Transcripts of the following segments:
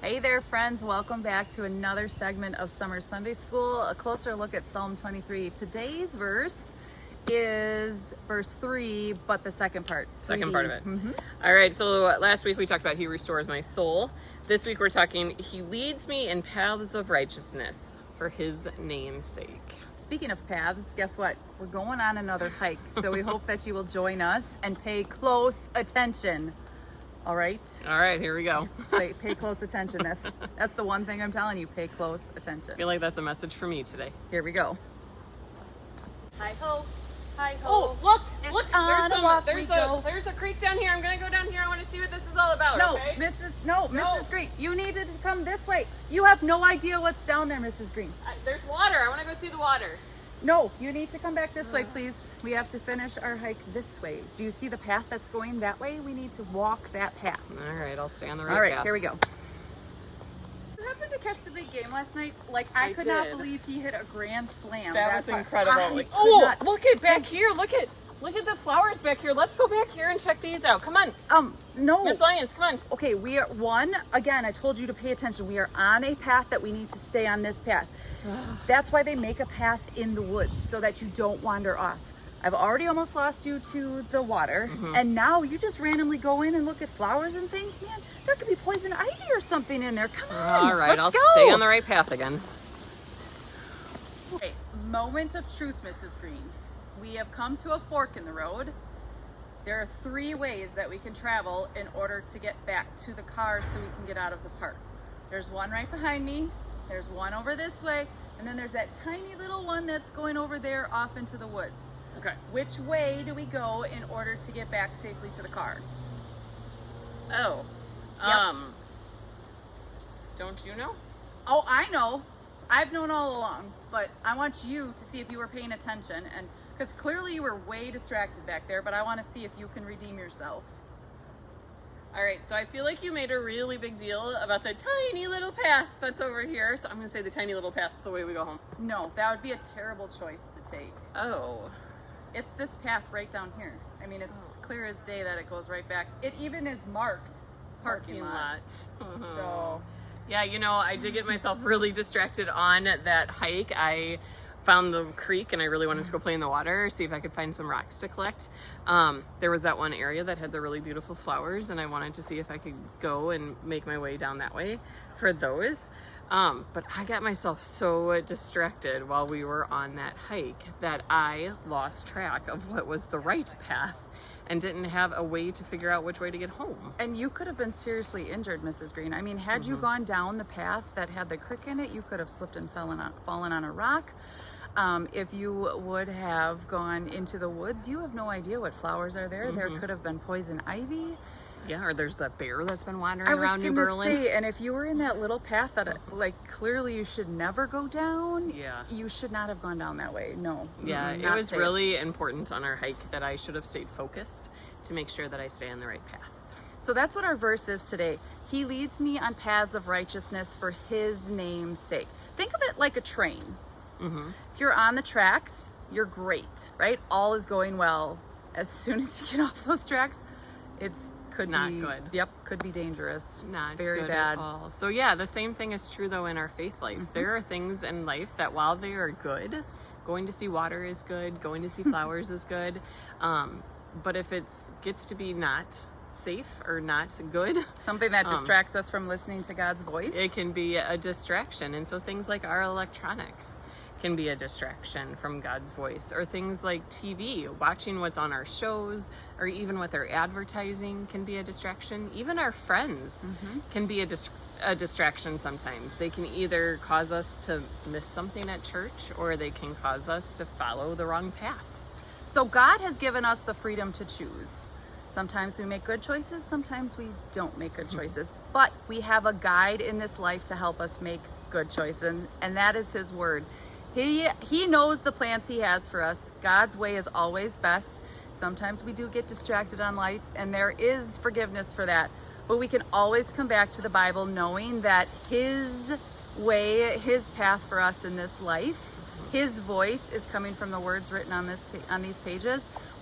Hey there, friends. Welcome back to another segment of Summer Sunday School, a closer look at Psalm 23. Today's verse is verse 3, but the second part. Second 3D. part of it. All right, so last week we talked about He restores my soul. This week we're talking He leads me in paths of righteousness for His name's sake. Speaking of paths, guess what? We're going on another hike, so we hope that you will join us and pay close attention. All right? All right, here we go. Pay close attention. That's the one thing I'm telling you. Pay close attention. I feel like that's a message for me today. Here we go. Hi ho. Hi ho. Oh, look! Look! On a walk we go. There's a creek down here. I'm gonna go down here. I want to see what this is all about. No, okay? Mrs. Green, you needed to come this way. You have no idea what's down there, Mrs. Green. There's water. I want to go see the water. No, you need to come back this way, please. We have to finish our hike this way. Do you see the path that's going that way? We need to walk that path. All right, I'll stay on the right path. All right, here we go. You happened to catch the big game last night? Like, I could not did. believe he hit a grand slam. That was far. incredible. I Like, could oh, not- look at back here. Look at the flowers back here. Let's go back here and check these out. Come on, No. Miss Lyons, come on. Okay, we are again, I told you to pay attention. We are on a path that we need to stay on this path. That's why they make a path in the woods so that you don't wander off. I've already almost lost you to the water, and now you just randomly go in and look at flowers and things. Man, there could be poison ivy or something in there. Come on, All right, I'll let's go. stay on the right path again. Okay, moment of truth, Mrs. Green. We have come to a fork in the road. There are 3 ways that we can travel in order to get back to the car so we can get out of the park. There's one right behind me, there's one over this way, and then there's that tiny little one that's going over there off into the woods. Okay. Which way do we go in order to get back safely to the car? Oh. Yep. Don't you know? Oh, I know. I've known all along, but I want you to see if you were paying attention, and because clearly you were way distracted back there, but I want to see if you can redeem yourself. All right, so I feel like you made a really big deal about the tiny little path that's over here. So I'm going to say the tiny little path's the way we go home. No, that would be a terrible choice to take. Oh. It's this path right down here. I mean, it's clear as day that it goes right back. It even is marked parking lot. So, yeah, you know, I did get myself really distracted on that hike. I found the creek and I really wanted to go play in the water, see if I could find some rocks to collect. There was that one area that had the really beautiful flowers and I wanted to see if I could go and make my way down that way for those. But I got myself so distracted while we were on that hike that I lost track of what was the right path and didn't have a way to figure out which way to get home. and you could have been seriously injured, Mrs. Green. I mean, had you gone down the path that had the creek in it, you could have slipped and fallen on a rock. If you would have gone into the woods, you have no idea what flowers are there. There could have been poison ivy. Yeah, or there's a bear that's been wandering around New I was Berlin. gonna say, and if you were in that little path that, like, clearly you should never go down, Yeah. you should not have gone down that way. No. Yeah, Mm-mm, it not was safe. really important on our hike that I should have stayed focused to make sure that I stay on the right path. So that's what our verse is today. He leads me on paths of righteousness for His name's sake. Think of it like a train. If you're on the tracks, you're great, right? All is going well. As soon as you get off those tracks, could Not be good. Yep, could be dangerous. Not very good bad. at all. So yeah, the same thing is true though in our faith life. There are things in life that while they are good, going to see water is good, going to see flowers is good, but if it gets to be not safe or not good, Something that distracts us from listening to God's voice. it can be a distraction. And so things like our electronics can be a distraction from God's voice, or things like TV, watching what's on our shows, or even what they're advertising can be a distraction. Even our friends can be a distraction sometimes. They can either cause us to miss something at church, or they can cause us to follow the wrong path. So God has given us the freedom to choose. Sometimes we make good choices, sometimes we don't make good choices, but we have a guide in this life to help us make good choices, and that is His word. He knows the plans He has for us. God's way is always best. Sometimes we do get distracted on life, and there is forgiveness for that, but we can always come back to the Bible knowing that His way, His path for us in this life, His voice is coming from the words written on these pages.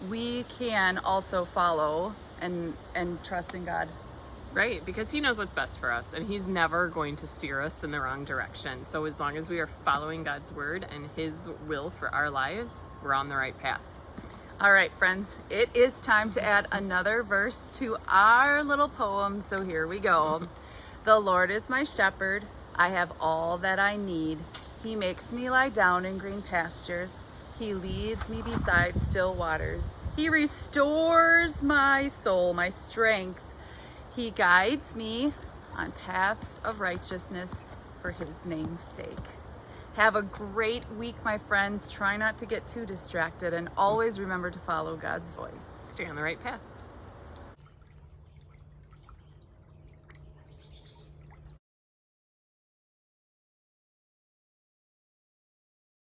We can also follow and trust in God Right, because he knows what's best for us, and he's never going to steer us in the wrong direction. So as long as we are following God's word and his will for our lives, we're on the right path. All right, friends, it is time to add another verse to our little poem. So here we go. The Lord is my shepherd. I have all that I need. He makes me lie down in green pastures. He leads me beside still waters. He restores my soul, my strength. He guides me on paths of righteousness for his name's sake. Have a great week, my friends. Try not to get too distracted and always remember to follow God's voice. Stay on the right path.